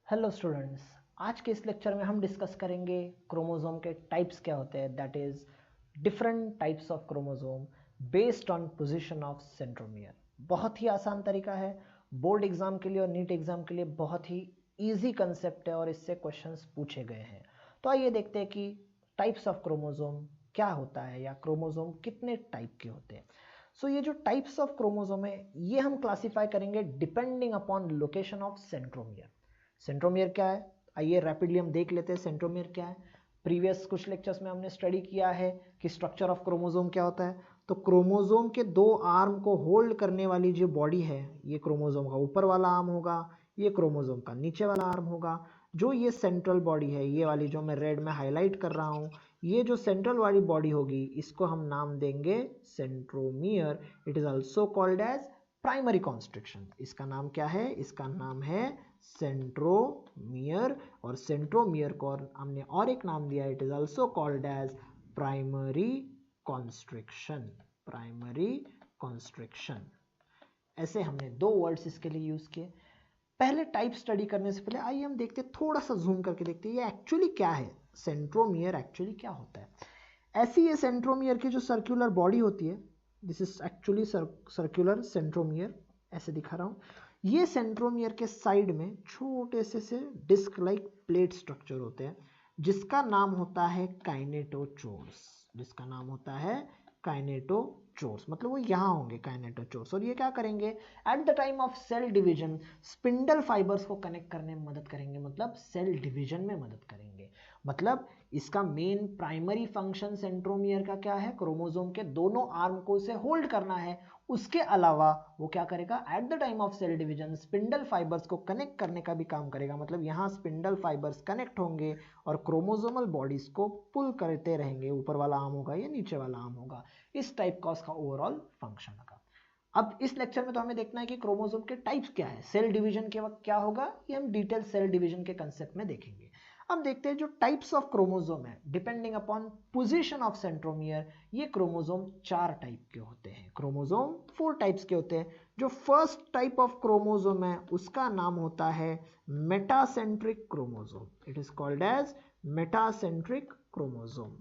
Hello students, आज के इस लेक्चर में हम डिस्कस करेंगे क्रोमोसोम के टाइप्स क्या होते हैं, that is different types of chromosome based on position of centromere. बहुत ही आसान तरीका है, बोर्ड एग्जाम के लिए और नीट एग्जाम के लिए बहुत ही इजी कंसेप्ट है और इससे क्वेश्चंस पूछे गए हैं। तो आइए देखते हैं कि टाइप्स ऑफ क्रोमोसोम क्या होता है या क्रोमोसोम कितने टाइप के होते हैं। सो ये जो टाइप्स ऑफ क्रोमोसोम है ये हम क्लासीफाई करेंगे depending upon location of centromere. Centromere क्या है, आइए रैपिडली हम देख लेते हैं सेंट्रोमियर क्या है। प्रीवियस कुछ लेक्चर्स में हमने स्टडी किया है कि स्ट्रक्चर ऑफ क्रोमोसोम क्या होता है। तो क्रोमोसोम के दो आर्म को होल्ड करने वाली जो बॉडी है ये क्रोमोसोम का ऊपर वाला आर्म होगा, ये क्रोमोसोम का नीचे वाला आर्म होगा। जो ये सेंट्रल बॉडी है, ये वाली जो मैं रेड में हाईलाइट कर रहा हूँ, ये जो सेंट्रल वाली बॉडी होगी इसको हम नाम देंगे centromere. It is also called as primary constriction. इसका नाम क्या है? इसका नाम है सेंट्रोमियर। और सेंट्रोमियर को हमने और एक नाम दिया, it is also called as primary constriction. Primary constriction, ऐसे हमने दो वर्ड्स इसके लिए यूज किए। पहले टाइप स्टडी करने से पहले आइए हम देखते हैं, थोड़ा सा जूम करके देखते हैं ये एक्चुअली क्या है, सेंट्रोमियर एक्चुअली क्या होता है। ऐसी ये सेंट्रोमियर की जो सर्कुलर बॉडी होती है, this is actually circular centromere, ऐसे दिखा रहा हूँ। ये सेंट्रोमियर के साइड में छोटे से डिस्क लाइक प्लेट स्ट्रक्चर होते हैं जिसका नाम होता है काइनेटोचोर्स। जिसका नाम होता है काइनेटोचोर्स, मतलब वो यहाँ होंगे काइनेटोचोर्स। और ये क्या करेंगे, at the time of cell division spindle fibres को कनेक्ट करने में मदद करेंगे, मतलब सेल डिवीजन में मदद करेंगे। मतलब इसका मेन प्राइमरी फंक्शन सेंट्रोमियर का क्या है, क्रोमोसोम के दोनों आर्म को से होल्ड करना है। उसके अलावा वो क्या करेगा, at the time of cell division spindle fibres को कनेक्ट करने का भी काम करेगा। मतलब यहाँ स्पिंडल फाइबर्स कनेक्ट होंगे और क्रोमोसोमल बॉडीज को पुल करते रहेंगे, ऊपर वाला आर्म होगा या नीचे वाला आर्म होगा। इस टाइप का उसका ओवरऑल फंक्शन होगा। अब इस लेक्चर में तो हमें देखना है कि क्रोमोसोम के टाइप्स क्या है, सेल डिवीजन के वक्त क्या होगा, ये हम डिटेल सेल डिवीजन के कंसेप्ट में देखेंगे। अब देखते हैं जो टाइप्स ऑफ क्रोमोसोम है depending upon position of centromere. ये क्रोमोसोम 4 टाइप के होते हैं। क्रोमोसोम 4 टाइप्स के होते हैं। जो फर्स्ट टाइप ऑफ क्रोमोसोम है उसका नाम होता है metacentric chromosome. It is called as metacentric chromosome.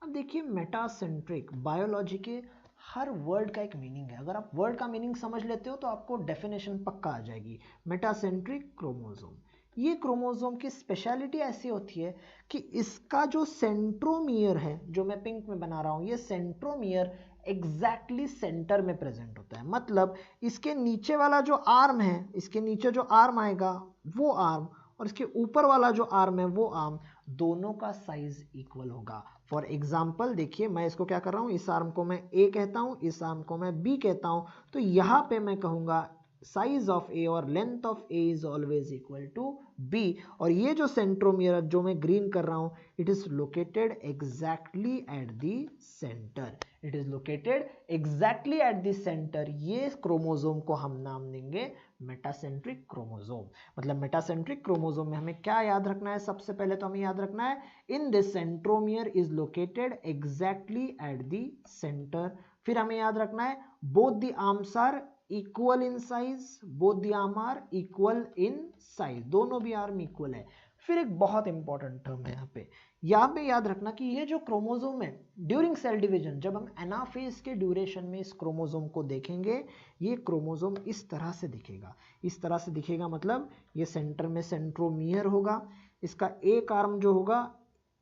अब देखिए मेटासेंट्रिक, बायोलॉजी के हर वर्ड का एक मीनिंग है। अगर आप वर्ड का मीनिंग समझ लेते हो तो आपको डेफिनेशन पक्का आ जाएगी। मेटासेंट्रिक क्रोमोसोम, ये क्रोमोसोम की स्पेशलिटी ऐसी होती है कि इसका जो सेंट्रोमियर है, जो मैं पिंक में बना रहा हूं, ये सेंट्रोमियर एग्जैक्टली सेंटर में प्रेजेंट होता है। मतलब इसके नीचे वाला जो आर्म है, इसके नीचे जो आर्म आएगा वो आर्म, और इसके ऊपर वाला जो आर्म है वो आर्म, दोनों का साइज इक्वल होगा। फॉर एग्जाम्पल देखिए, मैं इसको क्या कर रहा हूं, इस आर्म को मैं ए कहता हूं, इस आर्म को मैं बी कहता हूं। तो यहां पे मैं कहूंगा साइज ऑफ ए और length of A is always equal to B. और ये जो सेंट्रोमियर जो मैं ग्रीन कर रहा हूं, it is located exactly at the centre. It is located exactly at the centre. ये क्रोमोसोम को हम नाम देंगे मेटासेंट्रिक क्रोमोसोम। मतलब मेटासेंट्रिक क्रोमोसोम में हमें क्या याद रखना है, सबसे पहले तो हमें याद रखना है in this centromere is located exactly at the centre. फिर हमें याद रखना है both the arms are equal in size, both the arm are equal in size, दोनों भी आर्म इक्वल है। फिर एक बहुत इंपॉर्टेंट टर्म है यहाँ पे याद रखना कि ये जो क्रोमोसोम है ड्यूरिंग सेल डिवीजन, जब हम एनाफेज के ड्यूरेशन में इस क्रोमोसोम को देखेंगे, ये क्रोमोसोम इस तरह से दिखेगा। इस तरह से दिखेगा मतलब ये सेंटर में सेंट्रोमियर होगा, इसका एक आर्म जो होगा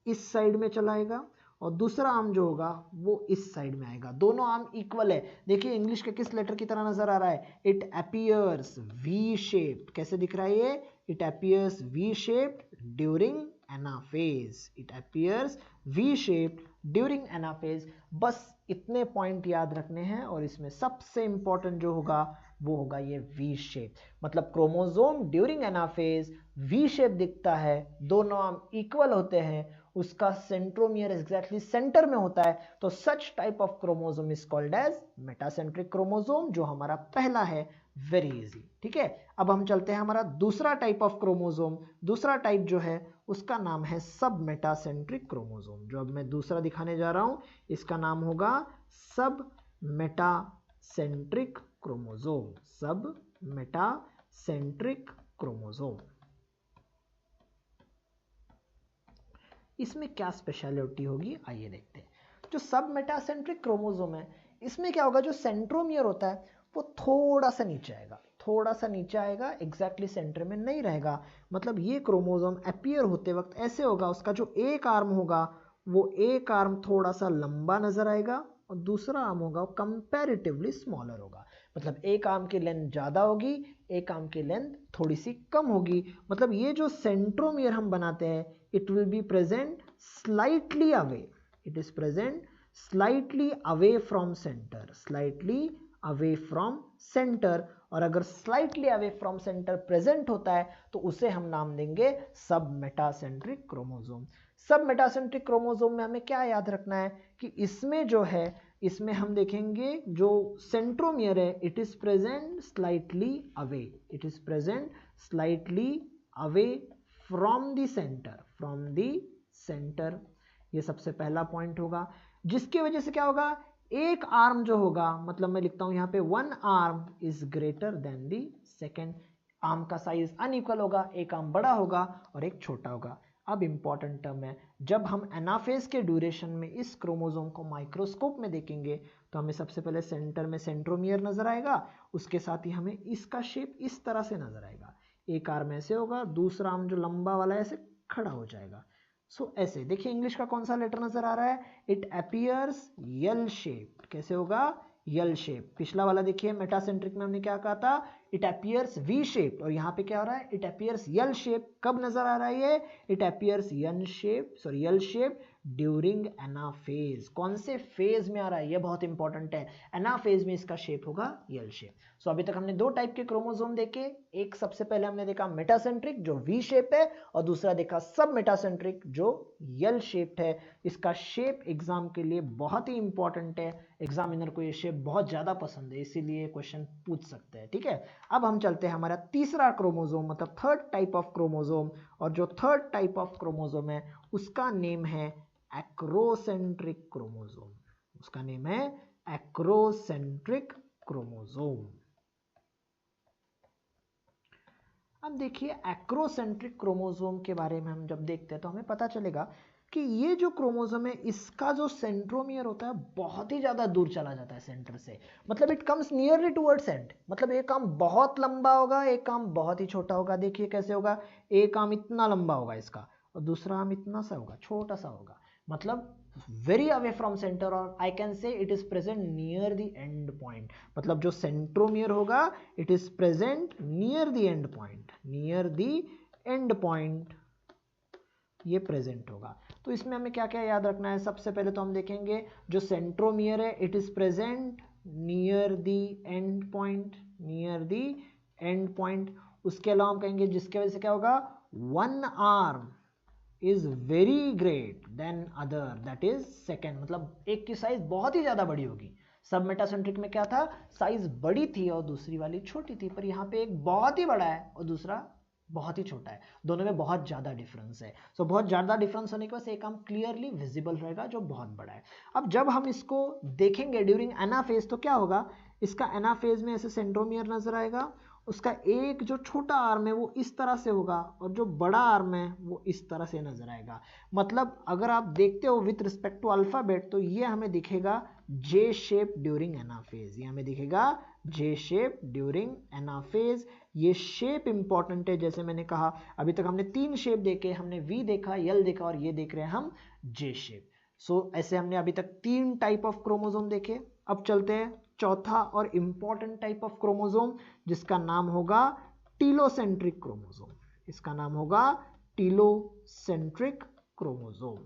इस साइड में चलाएगा और दूसरा आर्म जो होगा वो इस साइड में आएगा। दोनों आर्म इक्वल है। देखिए इंग्लिश के किस लेटर की तरह नजर आ रहा है, इट अपीयर्स वी शेप। कैसे दिख रहा है ये, it appears V shape during anaphase. It appears V shape during anaphase. बस इतने पॉइंट याद रखने हैं और इसमें सबसे इंपॉर्टेंट जो होगा वो होगा ये वी शेप। मतलब chromosome during anaphase V shape दिखता है, दोनों आर्म इक्वल होते हैं, उसका सेंट्रोमियर एग्जैक्टली सेंटर में होता है। तो such type of chromosome is called as metacentric chromosome, जो हमारा पहला है। वेरी इजी, ठीक है। अब हम चलते हैं हमारा दूसरा टाइप ऑफ क्रोमोसोम। दूसरा टाइप जो है उसका नाम है सब मेटासेंट्रिक क्रोमोसोम। जो अब मैं दूसरा दिखाने जा रहा हूं इसका नाम होगा सब मेटासेंट्रिक क्रोमोसोम। सब मेटा सेंट्रिक क्रोमोसोम। इसमें क्या स्पेशलिटी होगी, आइए देखते हैं। जो सब मेटासेंट्रिक क्रोमोसोम है, इसमें क्या होगा, जो सेंट्रोमियर होता है वो थोड़ा सा नीचे आएगा, थोड़ा सा नीचे आएगा, एग्जैक्टली सेंटर में नहीं रहेगा। मतलब ये क्रोमोसोम अपीयर होते वक्त ऐसे होगा, उसका जो एक आर्म होगा वो एक आर्म थोड़ा सा लंबा नजर आएगा और दूसरा आर्म होगा वो कंपैरेटिवली स्मॉलर होगा। मतलब एक आर्म की लेंथ ज़्यादा होगी, एक आर्म की लेंथ थोड़ी सी कम होगी। मतलब ये जो सेंट्रोमियर हम बनाते हैं, it will be present slightly away, it is present slightly away from centre, slightly away from centre. और अगर slightly away from centre present होता है तो उसे हम नाम देंगे सब मेटासेंट्रिक क्रोमोसोम। सब मेटासेंट्रिक क्रोमोसोम में हमें क्या याद रखना है कि इसमें जो है, इसमें हम देखेंगे जो सेंट्रोमियर है, it is present slightly away, it is present slightly away from the centre, from the centre. ये सबसे पहला पॉइंट होगा, जिसकी वजह से क्या होगा, एक आर्म जो होगा, मतलब मैं लिखता हूं यहां पे one arm is greater than the second. Arm का साइज अनइक्वल होगा, एक आर्म बड़ा होगा और एक छोटा होगा। अब इंपॉर्टेंट टर्म है, जब हम एनाफेज के ड्यूरेशन में इस क्रोमोसोम को माइक्रोस्कोप में देखेंगे तो हमें सबसे पहले सेंटर में सेंट्रोमियर नजर आएगा, उसके साथ ही हमें इसका शेप इस तरह से नजर आएगा, एक आर्म ऐसे होगा, दूसरा आर्म जो लंबा वाला ऐसे खड़ा हो जाएगा। सो ऐसे देखिए, इंग्लिश का कौन सा लेटर नजर आ रहा है, इट अपीयर्स यल शेप। कैसे होगा, यल शेप। पिछला वाला देखिए मेटासेंट्रिक में हमने क्या कहा था, इट अपीयर्स वी शेप, और यहाँ पे क्या हो रहा है, इट अपीयर्स यल शेप। कब नजर आ रहा है ये, it appears L shape during anaphase. कौन से फेज में आ रहा है, ये बहुत इंपॉर्टेंट है, एनाफेज में इसका शेप होगा यल शेप। सो अभी तक हमने दो टाइप के क्रोमोसोम देखे, एक सबसे पहले हमने देखा मेटासेंट्रिक जो वी शेप है, और दूसरा देखा सब मेटासेंट्रिक जो यल शेप्ड है। इसका शेप एग्जाम के लिए बहुत ही इंपॉर्टेंट है, एग्जामिनर को ये शेप बहुत ज्यादा पसंद है, इसीलिए क्वेश्चन पूछ सकते हैं। ठीक है, अब हम चलते हैं हमारा तीसरा क्रोमोसोम, मतलब थर्ड टाइप ऑफ क्रोमोसोम। और जो थर्ड टाइप ऑफ क्रोमोसोम है उसका नेम है एक्रोसेंट्रिक क्रोमोसोम, उसका नेम है एक्रोसेंट्रिक क्रोमोसोम। अब देखिए, एक्रोसेंट्रिक क्रोमोसोम के बारे में हम जब देखते हैं तो हमें पता चलेगा कि ये जो क्रोमोसोम है इसका जो सेंट्रोमियर होता है बहुत ही ज़्यादा दूर चला जाता है सेंटर से। मतलब it comes nearly towards and, मतलब एक आर्म बहुत लंबा होगा, एक आर्म बहुत ही छोटा होगा। देखिए कैसे होगा, एक आर्म इतना लंबा होगा इसका और दूसरा आर्म इतना सा होगा, छोटा सा होगा, मतलब वेरी अवे फ्रॉम सेंटर, और I can say it is present near the end point. मतलब जो सेंट्रोमियर होगा it is present near the end point, near the end point ये प्रेजेंट होगा। तो इसमें हमें क्या क्या याद रखना है, सबसे पहले तो हम देखेंगे जो सेंट्रोमियर है it is present near the end point, near the end point. उसके अलावा हम कहेंगे जिसके वजह से क्या होगा, one arm is very great than other, that is second. मतलब एक की साइज बहुत ही ज्यादा बड़ी होगी। सब मेटासेंट्रिक में क्या था, साइज बड़ी थी और दूसरी वाली छोटी थी, पर यहाँ पे एक बहुत ही बड़ा है और दूसरा बहुत ही छोटा है, दोनों में बहुत ज्यादा डिफरेंस है। सो बहुत ज्यादा डिफरेंस होने की वजह से एक आर्म क्लियरली विजिबल रहेगा जो बहुत बड़ा है। अब जब हम इसको देखेंगे ड्यूरिंग एनाफेज तो क्या होगा, इसका एनाफेज में ऐसे सेंट्रोमियर नजर आएगा, उसका एक जो छोटा आर्म है वो इस तरह से होगा और जो बड़ा आर्म है वो इस तरह से नजर आएगा। मतलब अगर आप देखते हो विथ रिस्पेक्ट टू अल्फाबेट तो ये हमें दिखेगा जे शेप ड्यूरिंग एनाफेज, ये हमें दिखेगा जे शेप ड्यूरिंग एनाफेज। ये शेप इंपॉर्टेंट है, जैसे मैंने कहा अभी तक हमने तीन शेप देखे, हमने वी देखा, यल देखा और ये देख रहे हैं हम जे शेप। सो ऐसे हमने अभी तक तीन टाइप ऑफ क्रोमोसोम देखे। अब चलते हैं चौथा और इंपॉर्टेंट टाइप ऑफ क्रोमोसोम जिसका नाम होगा टीलोसेंट्रिक क्रोमोसोम, इसका नाम होगा टीलोसेंट्रिक क्रोमोसोम।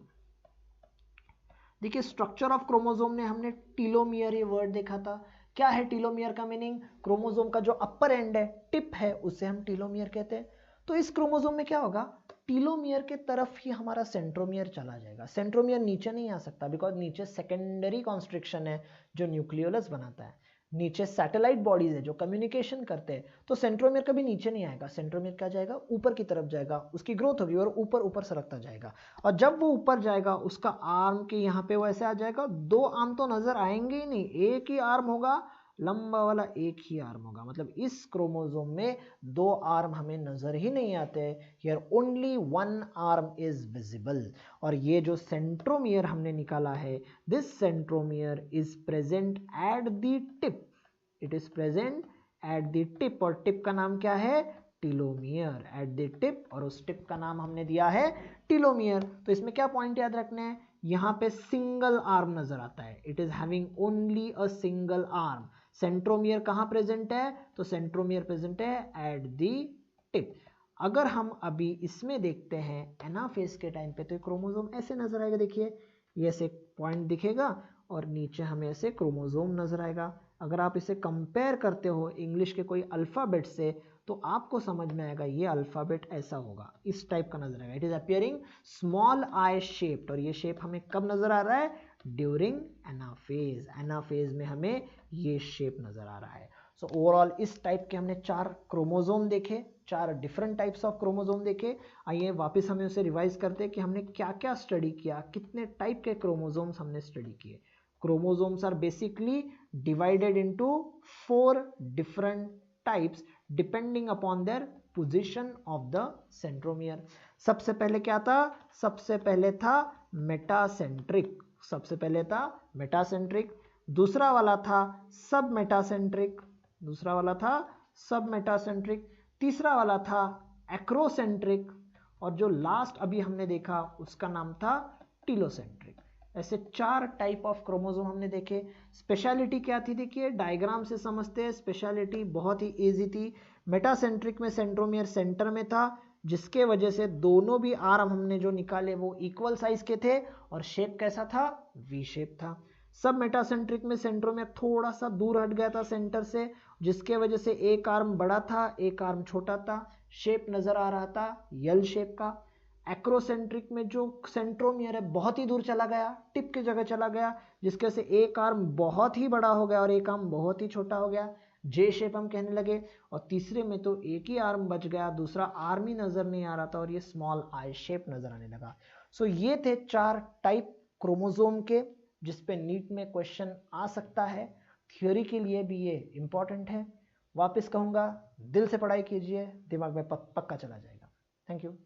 देखिए स्ट्रक्चर ऑफ क्रोमोसोम ने हमने टीलोमियर ये वर्ड देखा था। क्या है टीलोमियर का मीनिंग, क्रोमोसोम का जो अपर एंड है, टिप है, उसे हम टीलोमियर कहते हैं। तो इस क्रोमोसोम में क्या होगा, टीलोमियर के तरफ ही हमारा सेंट्रोमियर चला जाएगा। सेंट्रोमियर नीचे नहीं आ सकता बिकॉज नीचे सेकेंडरी कॉन्स्ट्रिक्शन है जो न्यूक्लियोलस बनाता है, नीचे सैटेलाइट बॉडीज है जो कम्युनिकेशन करते हैं, तो सेंट्रोमियर कभी नीचे नहीं आएगा। सेंट्रोमियर क्या जाएगा, ऊपर की तरफ जाएगा, उसकी ग्रोथ होगी और ऊपर ऊपर सरकता जाएगा। और जब वो ऊपर जाएगा उसका आर्म के यहाँ पे वो ऐसे आ जाएगा, दो आर्म तो नजर आएंगे ही नहीं, एक ही आर्म होगा लंबा वाला एक ही आर्म होगा, मतलब इस क्रोमोसोम में 2 आर्म हमें नजर ही नहीं आते। Here only 1 arm is visible. और ये जो सेंट्रोमियर हमने निकाला है, this centromere is present at the tip, it is present at the tip, और टिप का नाम क्या है, टीलोमियर, एट द टिप, और उस टिप का नाम हमने दिया है टीलोमियर। तो इसमें क्या पॉइंट याद रखने हैं, यहाँ पे सिंगल आर्म नजर आता है, it is having only a single arm. Centromere कहाँ प्रेजेंट है, तो सेंट्रोमियर प्रेजेंट है एट द टिप। अगर हम अभी इसमें देखते हैं एनाफेज के टाइम पे, तो क्रोमोसोम ऐसे नजर आएगा, देखिए ये ऐसे पॉइंट दिखेगा और नीचे हमें ऐसे क्रोमोसोम नजर आएगा। अगर आप इसे कंपेयर करते हो इंग्लिश के कोई अल्फाबेट से, तो आपको समझ में आएगा ये अल्फाबेट ऐसा होगा, इस टाइप का नजर आएगा। It is appearing small I shaped, और ये शेप हमें कब नजर आ रहा है, ड्यूरिंग एनाफेज, एनाफेज में हमें ये शेप नजर आ रहा है। सो ओवरऑल इस टाइप के हमने 4 क्रोमोसोम देखे, 4 डिफरेंट टाइप्स ऑफ क्रोमोसोम देखे। आइए वापस हमें उसे रिवाइज करते हैं कि हमने क्या क्या स्टडी किया, कितने टाइप के क्रोमोसोम्स हमने स्टडी किए। Chromosomes are basically divided into 4 different types depending upon their position of the centromere. सबसे पहले क्या था, सबसे पहले था मेटासेंट्रिक, सबसे पहले था मेटासेंट्रिक, दूसरा वाला था सब मेटासेंट्रिक, दूसरा वाला था सब मेटासेंट्रिक, तीसरा वाला था एक्रोसेंट्रिक, और जो लास्ट अभी हमने देखा उसका नाम था टीलोसेंट्रिक। ऐसे 4 टाइप ऑफ क्रोमोसोम हमने देखे। स्पेशलिटी क्या थी, देखिए डायग्राम से समझते हैं, स्पेशलिटी बहुत ही इजी थी। मेटासेंट्रिक में सेंट्रोमियर सेंटर में था, जिसके वजह से दोनों भी आर्म हमने जो निकाले वो इक्वल साइज के थे, और शेप कैसा था, वी शेप था। सब मेटासेंट्रिक में सेंट्रोमियर थोड़ा सा दूर हट गया था सेंटर से, जिसके वजह से एक आर्म बड़ा था एक आर्म छोटा था, शेप नजर आ रहा था यल शेप का। एक्रोसेंट्रिक में जो सेंट्रोमियर है बहुत ही दूर चला गया, टिप की जगह चला गया, जिसके से एक आर्म बहुत ही बड़ा हो गया और एक आर्म बहुत ही छोटा हो गया, जे शेप हम कहने लगे। और तीसरे में तो एक ही आर्म बच गया, दूसरा आर्म ही नजर नहीं आ रहा था, और ये स्मॉल आई शेप नजर आने लगा। सो ये थे 4 टाइप क्रोमोसोम के, जिसपे नीट में क्वेश्चन आ सकता है, थ्योरी के लिए भी ये इंपॉर्टेंट है। वापस कहूँगा, दिल से पढ़ाई कीजिए, दिमाग में पक्का चला जाएगा। Thank you.